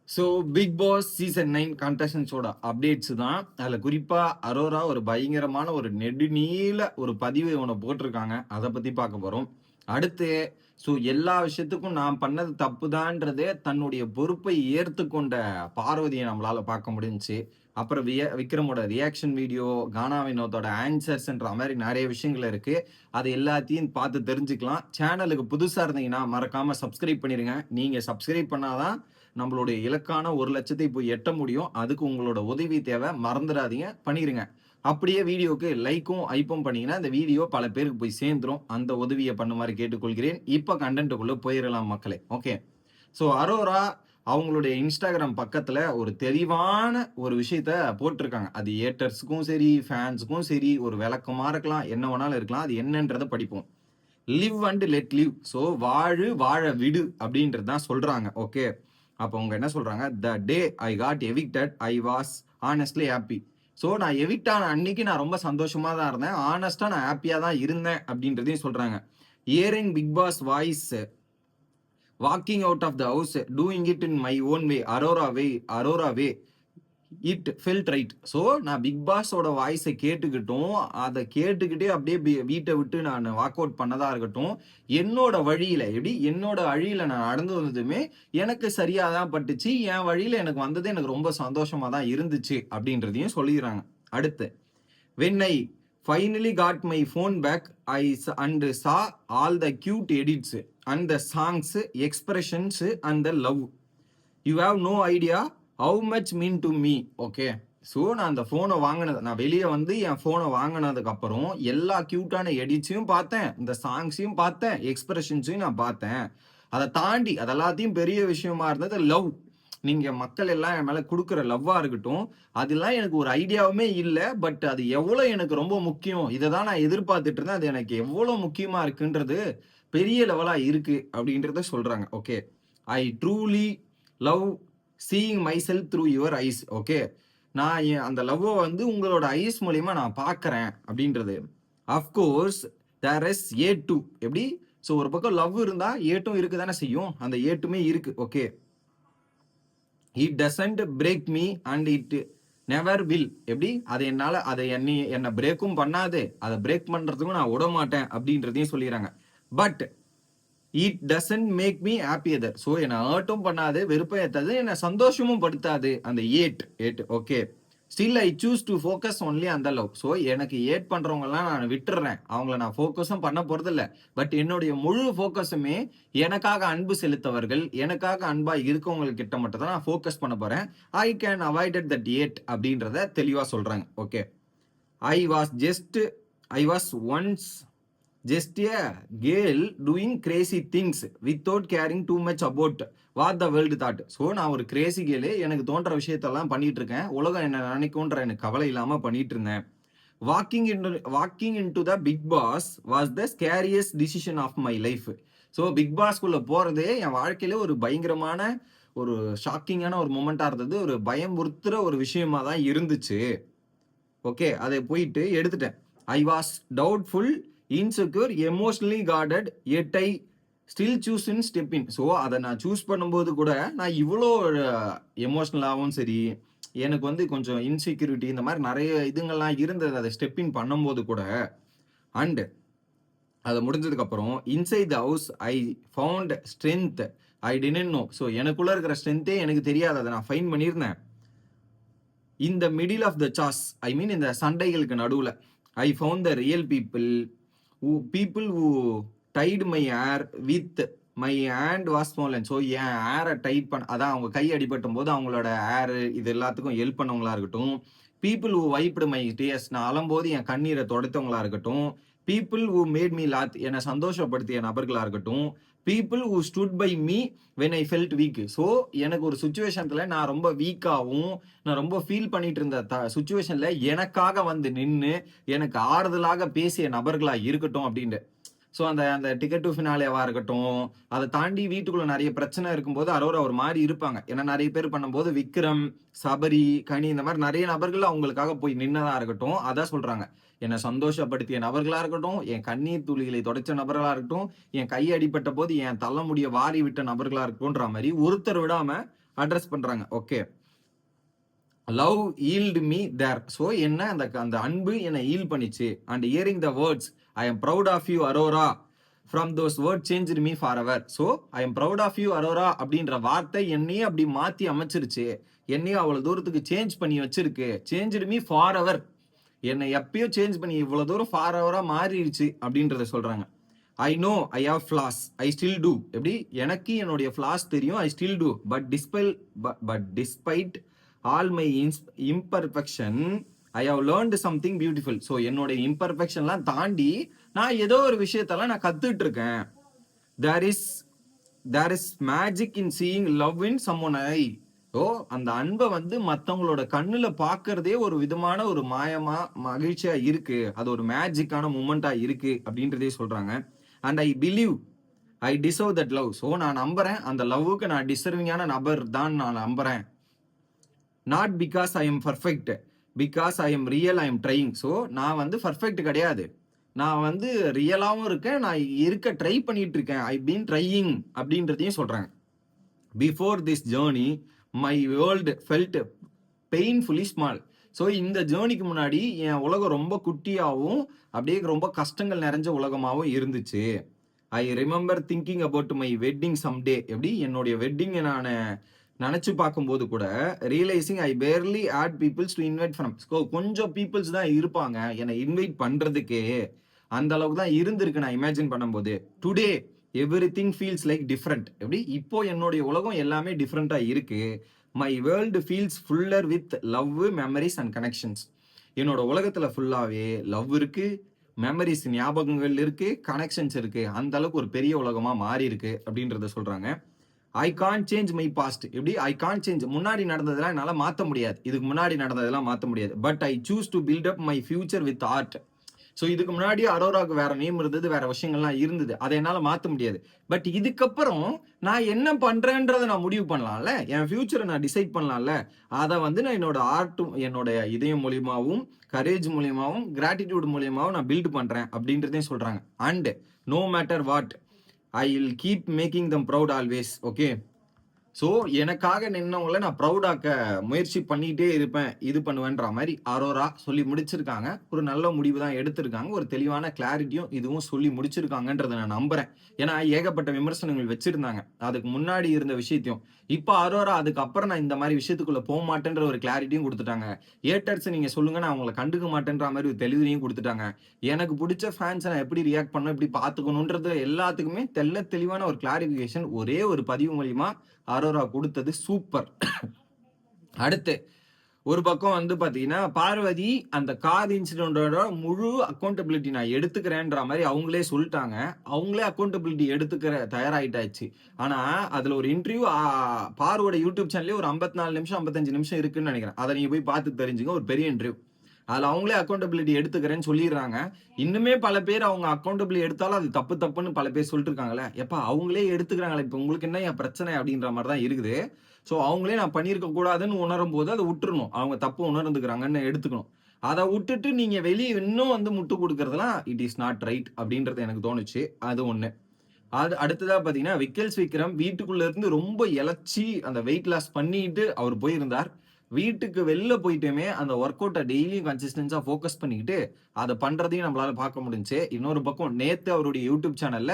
So Bigg Boss season 9 கண்டஸ்டன்ஸோட updates தான். அதில் குறிப்பாக அரோரா ஒரு பயங்கரமான ஒரு நெடுநீள ஒரு பதிவு ஒன்று போட்டிருக்காங்க. அதை பற்றி பார்க்க போகிறோம். அடுத்து ஸோ எல்லா விஷயத்துக்கும் நான் பண்ணது தப்பு தான்றதே தன்னுடைய பொறுப்பை ஏற்றுக்கொண்ட பார்வதியை நம்மளால் பார்க்க முடிஞ்சுச்சு. அப்புறம் விக்ரமோட ரியாக்ஷன் வீடியோ, கானா வினோத்தோட ஆன்சர்ஸ்ன்ற மாதிரி நிறைய விஷயங்கள் இருக்குது. அது எல்லாத்தையும் பார்த்து தெரிஞ்சுக்கலாம். சேனலுக்கு புதுசாக இருந்தீங்கன்னா மறக்காமல் சப்ஸ்கிரைப் பண்ணிடுங்க. நீங்கள் சப்ஸ்கிரைப் பண்ணாதான் நம்மளுடைய இலக்கான 1,00,000 போய் எட்ட முடியும். அதுக்கு உங்களோட உதவி தேவை. மறந்துடாதீங்க, பண்ணிருங்க. அப்படியே வீடியோக்கு லைக்கும் ஐப்பும் பண்ணீங்கன்னா இந்த வீடியோ பல பேருக்கு போய் சேர்ந்துரும். அந்த உதவியை பண்ணுமாறு கேட்டுக்கொள்கிறேன். இப்போ கண்டென்ட்டுக்குள்ள போயிடலாம் மக்களே. ஓகே, ஸோ அரோரா அவங்களுடைய இன்ஸ்டாகிராம் பக்கத்துல ஒரு தெளிவான ஒரு விஷயத்த போட்டிருக்காங்க. அது ஏட்டர்ஸுக்கும் சரி, ஃபேன்ஸுக்கும் சரி, ஒரு விளக்கமா இருக்கலாம், என்ன வேணாலும் இருக்கலாம். அது என்னன்றதை படிப்போம். Live and let live. So வாழ விடு அப்படின்றது தான் சொல்றாங்க. ஓகே, அப்போ அவங்க என்ன சொல்றாங்க, the day I got evicted I was honestly happy. So நான் எவிக்ட் ஆன அன்னைக்கு நான் ரொம்ப சந்தோஷமா தான் இருந்தேன், ஆனஸ்டா நான் ஹாப்பியா தான் இருந்தேன் அப்படின்றதையும் சொல்றாங்க. Hearing Bigg Boss voice, walking out of the house, doing it in my own way, Aurora way, it felt right. So நான் பிக் பாஸோட வாய்ஸை கேட்டுக்கிட்டும், அதை கேட்டுக்கிட்டே அப்படியே வீட்டை விட்டு நான் வாக் அவுட் பண்ணதா இருக்கட்டும், என்னோட வழியில என்னோட வழியில நான் நடந்து வந்ததுமே எனக்கு சரியா தான் பட்டுச்சு. என் வழியில எனக்கு வந்தது எனக்கு ரொம்ப சந்தோஷமா தான் இருந்துச்சு அப்படின்றதையும் சொல்லிடுறாங்க. அடுத்து, when I finally got my phone back, and saw all the cute edits and the songs, expressions and the love, you have no idea how much mean to me. Okay, so நான் அந்த ஃபோனை வாங்கினது, நான் வெளியே வந்து என் ஃபோனை வாங்கினதுக்கு அப்புறம் எல்லா க்யூட்டான எடிட்ஸையும் பார்த்தேன், இந்த சாங்ஸையும் பார்த்தேன், எக்ஸ்பிரஷன்ஸையும் நான் பார்த்தேன். அதை தாண்டி அது எல்லாத்தையும் பெரிய விஷயமா இருந்தது லவ். நீங்க மக்கள் எல்லாம் என் மேல கொடுக்குற லவ்வா இருக்கட்டும், அதெல்லாம் எனக்கு ஒரு ஐடியாவுமே இல்லை. பட் அது எவ்வளவு எனக்கு ரொம்ப முக்கியம், இதை தான் நான் எதிர்பார்த்துட்டு இருந்தேன், அது எனக்கு எவ்வளவு முக்கியமா இருக்குன்றது பெரிய லெவலா இருக்கு அப்படின்றத சொல்றாங்க. Okay, I truly love seeing my self through your eyes. Okay, நான் அந்த லவ்வை வந்து உங்களோட ஐஸ் மூலியமா நான் பார்க்கறேன் அப்படின்றது. Of course there is a two. எப்படி, ஸோ ஒரு பக்கம் லவ் இருந்தா ஏட்டும் இருக்கு தானே செய்யும், அந்த ஏட்டுமே இருக்கு. Okay, it doesn't break me and it never will. எப்படி, அதை என்னால் அதை என்னை பிரேக்கும் பண்ணாது, அதை பிரேக் பண்ணுறதுக்கும் நான் விட மாட்டேன் அப்படின்றதையும் சொல்லிடுறாங்க. But it doesn't make me happier. So என்னை ஹர்ட்டும் பண்ணாது, வெறுப்பை ஏற்றாது, என்னை சந்தோஷமும் படுத்தாது அந்த hate. Okay, still I choose to focus only அந்த லவ். ஸோ எனக்கு ஏட் பண்ணுறவங்கலாம் நான் விட்டுறேன், அவங்கள நான் ஃபோக்கஸும் பண்ண போகிறதில்ல. பட் என்னுடைய முழு ஃபோக்கஸுமே எனக்காக அன்பு செலுத்தவர்கள், எனக்காக அன்பாக இருக்கவங்கக்கிட்ட மட்டும் தான் நான் ஃபோக்கஸ் பண்ண போகிறேன். I can avoided that at அப்படின்றத தெளிவாக சொல்கிறாங்க. Okay, I was once just a girl doing crazy things without caring too much about what the world thought. So நான் ஒரு கிரேசி கேளு, எனக்கு தோன்ற விஷயத்தெல்லாம் பண்ணிட்டு இருக்கேன், உலகம் என்ன நினைக்கும்ன்ற எனக்கு கவலை இல்லாமல் பண்ணிட்டு இருந்தேன். Walking into the Bigg Boss was the scariest decision of my life. So பிக் பாஸ்குள்ளே போகிறதே என் வாழ்க்கையில ஒரு பயங்கரமான ஒரு ஷாக்கிங்கான ஒரு மூமெண்ட்டாக இருந்தது, ஒரு பயமுறுத்துற ஒரு விஷயமா தான் இருந்துச்சு. ஓகே, அதை போயிட்டு எடுத்துட்டேன். I was doubtful, insecure, emotionally guarded, yet I still choose in step in. So அதை நான் சூஸ் பண்ணும்போது கூட நான் இவ்வளோ எமோஷ்னலாகவும் சரி, எனக்கு வந்து கொஞ்சம் இன்செக்யூரிட்டி இந்த மாதிரி நிறைய இதுங்கள்லாம் இருந்தது அதை ஸ்டெப் இன் பண்ணும்போது கூட. அண்டு அதை முடிஞ்சதுக்கப்புறம் inside the house I found strength I didn't know. So எனக்குள்ளே இருக்கிற ஸ்ட்ரென்த்தே எனக்கு தெரியாது, அதை நான் ஃபைன் பண்ணியிருந்தேன். In the middle of the chaos, I mean இந்த சண்டைகளுக்கு நடுவில், I found the real people who tied my hair with my hand was swollen. So என் ஹேரை டைட் அதான் அவங்க கை அடிபட்டும் போது அவங்களோட ஹேர் இது எல்லாத்துக்கும் ஹெல்ப் பண்ணவங்களா இருக்கட்டும். People who wiped my tears, நான் அழும்போது என் கண்ணீரை துடைத்தவங்களா இருக்கட்டும். People who made me laugh, என்னை சந்தோஷப்படுத்திய நபர்களா இருக்கட்டும். People who stood by me when I felt weak. So எனக்கு ஒரு சுச்சுவேஷன்ல நான் ரொம்ப வீக்காகவும் நான் ரொம்ப ஃபீல் பண்ணிட்டு இருந்த சுச்சுவேஷன்ல எனக்காக வந்து நின்று எனக்கு ஆறுதலாக பேசிய நபர்களா இருக்கட்டும் அப்படின்ட்டு. ஸோ அந்த டிக்கெட் டு ஃபினாலேவா இருக்கட்டும், அதை தாண்டி வீட்டுக்குள்ள நிறைய பிரச்சனை இருக்கும்போது அரோரா ஒரு மாதிரி இருப்பாங்க. ஏன்னா நிறைய பேர் பண்ணும்போது விக்ரம், சபரி, கனி இந்த மாதிரி நிறைய நபர்கள் அவங்களுக்காக போய் நின்னதா இருக்கட்டும். அதான் சொல்றாங்க, என்னை சந்தோஷப்படுத்திய நபர்களா இருக்கட்டும், என் கண்ணீர் துளிகளை தொடச்ச நபர்களா இருக்கட்டும், என் கை அடிப்பட்ட போது என் தலைமுடிய வாரி விட்ட நபர்களா இருக்கும்ன்ற மாதிரி ஒருத்தர் விடாம அட்ரஸ் பண்றாங்க. Okay, love yield me there. So என்ன அந்த அன்பு என்னை ஈல் பண்ணிச்சு. And hearing the words I am proud of you Aurora from those word change me forever. So I am proud of you Aurora அப்படின்ற வார்த்தை என்னையே அப்படி மாற்றி அமைச்சிருச்சு. என்னையும் அவ்வளோ தூரத்துக்கு சேஞ்ச் பண்ணி வச்சிருக்கு. Change me for ever. என்னை எப்பயோ சேஞ்ச் பண்ணி இவ்வளோ தூரம் ஃபார் எவராக மாறிடுச்சு அப்படின்றத சொல்கிறாங்க. I know I have flaws I still do. எப்படி எனக்கு என்னுடைய ஃப்ளாஸ் தெரியும், I still do. But despite all my imperfection I have learned something beautiful. So என்னுடைய இம்பர்ஃபெக்ஷன்லாம் தாண்டி நான் ஏதோ ஒரு விஷயத்தெல்லாம் நான் கத்துட்டு இருக்கேன். There is magic in seeing love in someone eye. Oh, அந்த அன்பை வந்து மற்றவங்களோட கண்ணுல பாக்குறதே ஒரு விதமான ஒரு மாயமா மகிழ்ச்சியா இருக்கு. அது ஒரு மேஜிக்கான மூமெண்டா இருக்கு அப்படின்றதே சொல்றாங்க. And I believe I deserve that love. So நான் நம்புறேன் அந்த லவ்வுக்கு நான் டிசர்விங்கான நபர் தான் நான் நம்புறேன். Not because I am perfect, because I am real, I am trying. So நான் வந்து பர்ஃபெக்ட் கிடையாது, நான் வந்து ரியலாகவும் இருக்கேன், நான் இருக்க ட்ரை பண்ணிட்டு இருக்கேன். ஐ பீன் ட்ரையிங் அப்படின்றதையும் சொல்றாங்க. Before this journey my world felt painfully small. So இந்த ஜேர்னிக்கு முன்னாடி என் உலகம் ரொம்ப குட்டியாகவும் அப்படியே ரொம்ப கஷ்டங்கள் நிறைஞ்ச உலகமாகவும் இருந்துச்சு. I remember thinking about my wedding someday. எப்படி என்னுடைய வெட்டிங்கை நான் நினச்சி பார்க்கும்போது கூட realising I barely had people's to invite from. So கொஞ்சம் பீப்புள்ஸ் தான் இருப்பாங்க என்னை இன்வைட் பண்ணுறதுக்கே, அந்த அளவுக்கு தான் இருந்திருக்கு நான் இமேஜின் பண்ணும்போது. Today everything feels like different. எப்படி இப்போ என்னுடைய உலகம் எல்லாமே டிஃப்ரெண்ட்டாக இருக்கு. My world feels fuller with love, memories and connections. என்னோட உலகத்தில் ஃபுல்லாகவே லவ் இருக்கு, மெமரிஸ் ஞாபகங்கள் இருக்கு, கனெக்ஷன்ஸ் இருக்கு. அந்த அளவுக்கு ஒரு பெரிய உலகமாக மாறி இருக்கு அப்படின்றத சொல்றாங்க. ஐ கான் சேஞ்ச் மை பாஸ்ட். எப்படி ஐ கான் சேஞ்ச், முன்னாடி நடந்ததெல்லாம் என்னால் மாற்ற முடியாது, இதுக்கு முன்னாடி நடந்ததெல்லாம் மாற்ற முடியாது. But I choose to build up my future with heart. So இதுக்கு முன்னாடி அரோராவுக்கு வேற நேம் இருந்தது, வேற விஷயங்கள்லாம் இருந்தது, அதை என்னால் மாற்ற முடியாது. பட் இதுக்கப்புறம் நான் என்ன பண்றேன்றதை நான் முடிவு பண்ணலாம்ல, என் ஃபியூச்சரை நான் டிசைட் பண்ணலாம்ல. அதை வந்து நான் என்னோட ஆர்ட்டும் என்னோட இதயம் மூலியமாகவும் கரேஜ் மூலியமாகவும் கிராட்டிடியூட் மூலியமாகவும் நான் பில்ட் பண்றேன் அப்படின்றதையும் சொல்றாங்க. And no matter what I will keep making them proud always. Okay, so எனக்காக நின்னவங்களை நான் ப்ரௌடாக்க முயற்சி பண்ணிகிட்டே இருப்பேன், இது பண்ணுவேன்ற மாதிரி அரோரா சொல்லி முடிச்சிருக்காங்க. ஒரு நல்ல முடிவு தான் எடுத்திருக்காங்க, ஒரு தெளிவான கிளாரிட்டியும் இதுவும் சொல்லி முடிச்சிருக்காங்கன்றதை நான் நம்புறேன். ஏன்னா ஏகப்பட்ட விமர்சனங்கள் வச்சிருந்தாங்க அதுக்கு முன்னாடி இருந்த விஷயத்தையும். இப்போ அரோரா அதுக்கப்புறம் நான் இந்த மாதிரி விஷயத்துக்குள்ள போக மாட்டேன்ற ஒரு கிளாரிட்டியும் கொடுத்துட்டாங்க. ஏட்டர்ஸ் நீங்க சொல்லுங்க, நான் அவங்களை கண்டுக்க மாட்டேன்ற மாதிரி ஒரு தெளிவையும் கொடுத்துட்டாங்க. எனக்கு பிடிச்ச ஃபேன்ஸை நான் எப்படி ரியாக்ட் பண்ணணும், எப்படி பார்த்துக்கணுன்றது எல்லாத்துக்குமே தெளிவான ஒரு கிளாரிஃபிகேஷன் ஒரே ஒரு பதிவு மூலியமா அரோரா கொடுத்தது சூப்பர். அடுத்து ஒரு பக்கம் வந்து பாத்தீங்கன்னா பார்வதி அந்த கார் இன்சிடென்டோட முழு அக்கௌண்டபிலிட்டி நான் எடுத்துக்கிறேன்ற மாதிரி அவங்களே சொல்லிட்டாங்க. அவங்களே அக்கௌண்டபிலிட்டி எடுத்துக்கிற தயாராயிட்டாச்சு. ஆனா அதுல ஒரு இன்டர்வியூ பார்வோட யூடியூப் சேனல்லே ஒரு 54 நிமிஷம் 55 நிமிஷம் இருக்குன்னு நினைக்கிறேன். அதை நீங்க போய் பார்த்து தெரிஞ்சுங்க, ஒரு பெரிய இன்டர்வியூ. அதில் அவங்களே அக்கௌண்டபிலிட்டி எடுத்துக்கிறேன்னு சொல்லிடுறாங்க. இன்னுமே பல பேர் அவங்க அக்கௌண்டபிலிட்டி எடுத்தாலும் அது தப்புன்னு பல பேர் சொல்லிட்டு இருக்காங்களே. எப்பா அவங்களே எடுத்துக்கிறாங்களே, இப்போ உங்களுக்கு என்ன என் பிரச்சனை அப்படின்ற மாதிரி தான் இருக்குது. ஸோ அவங்களே நான் பண்ணியிருக்க கூடாதுன்னு உணரும் போது அதை விட்டுறணும். அவங்க தப்பு உணர்ந்துக்கிறாங்கன்னு எடுத்துக்கணும். அதை விட்டுட்டு நீங்க வெளியே இன்னும் வந்து முட்டு கொடுக்கறதுலாம் இட் இஸ் நாட் ரைட் அப்படின்றது எனக்கு தோணுச்சு. அது ஒண்ணு. அது அடுத்ததா பாத்தீங்கன்னா விக்ரம் வீட்டுக்குள்ள இருந்து ரொம்ப இழைச்சி அந்த வெயிட் லாஸ் பண்ணிட்டு அவர் போயிருந்தார். வீட்டுக்கு வெளில போயிட்டுமே அந்த ஒர்க் அவுட்டை டெய்லியும் கன்சிஸ்டன்ஸா ஃபோக்கஸ் பண்ணிக்கிட்டு அதை பண்றதையும் நம்மளால பார்க்க முடிஞ்சு. இன்னொரு பக்கம் நேத்து அவருடைய யூடியூப் சேனல்ல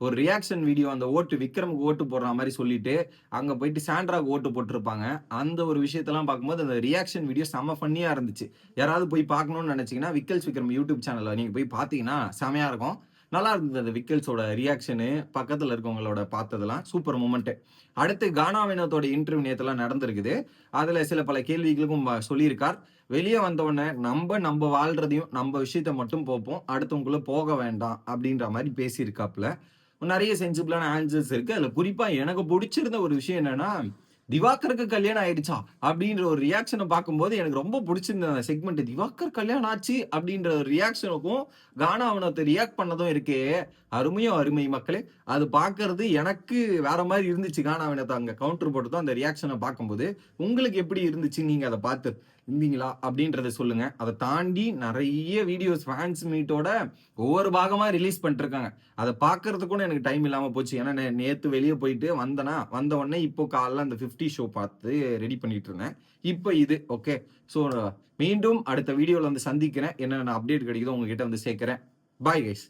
ஒரு ரியாக்ஷன் வீடியோ, அந்த விக்ரமுக்கு ஓட்டு போடுற மாதிரி சொல்லிட்டு அங்க போயிட்டு சாண்ட்ராக்கு ஓட்டு போட்டிருப்பாங்க. அந்த ஒரு விஷயத்தெல்லாம் பார்க்கும்போது அந்த ரியாக்ஷன் வீடியோ செம்ம ஃபன்னியா இருந்துச்சு. யாராவது போய் பார்க்கணும்னு நினைச்சீங்கன்னா விக்ரம் யூடியூப் சேனல்ல நீங்க போய் பார்த்தீங்கன்னா செமையா இருக்கும். நல்லா இருந்தது அந்த விக்கல்ஸோட ரியாக்ஷனு, பக்கத்தில் இருக்கவங்களோட பார்த்ததெல்லாம் சூப்பர் மூமெண்ட். அடுத்து கானா வினோத்தோட இன்டர்வியூ நேற்றுலாம் நடந்திருக்குது. அதில் சில பல கேள்விகளுக்கும் சொல்லியிருக்கார். வெளியே வந்தவொடனே நம்ம வாழ்றதையும் நம்ம விஷயத்த மட்டும் போப்போம், அடுத்தவங்களுக்குள்ள போக வேண்டாம் அப்படின்ற மாதிரி பேசியிருக்காப்புல. நிறைய சென்சிபிளான ஆன்சர்ஸ் இருக்கு. அதில் குறிப்பாக எனக்கு பிடிச்சிருந்த ஒரு விஷயம் என்னன்னா, திவாகருக்கு கல்யாணம் ஆயிடுச்சா அப்படின்ற ஒரு ரியாக்ஷனை பார்க்கும்போது எனக்கு ரொம்ப பிடிச்சிருந்த அந்த செக்மெண்ட். திவாகர் கல்யாணம் ஆச்சு அப்படின்ற ஒரு ரியாக்ஷனுக்கும் கானா அவனத்தை ரியாக்ட் பண்ணதும் இருக்கே, அருமையும் அருமை மக்களே. அது பார்க்கறது எனக்கு வேற மாதிரி இருந்துச்சு. கானா அவனத்தை அங்க கவுண்டர் போட்டதும் அந்த ரியாக்ஷனை பார்க்கும்போது உங்களுக்கு எப்படி இருந்துச்சு, நீங்க அதை பார்த்து இருந்தீங்களா அப்படின்றத சொல்லுங்க. அதை தாண்டி நிறைய வீடியோஸ் ஃபேன்ஸ் மீட்டோட ஒவ்வொரு பாகமா ரிலீஸ் பண்ணிட்டு இருக்காங்க. அதை பார்க்கறதுக்கு கூட எனக்கு டைம் இல்லாம போச்சு. ஏன்னா நேத்து வெளியே போயிட்டு வந்த உடனே இப்போ காலைல அந்த 50 ஷோ பார்த்து ரெடி பண்ணிட்டு இருந்தேன். இப்போ இது ஓகே. ஸோ மீண்டும் அடுத்த வீடியோல வந்து சந்திக்கிறேன். என்னென்ன அப்டேட் கிடைக்குதோ உங்ககிட்ட வந்து சேர்க்கிறேன். Bye guys.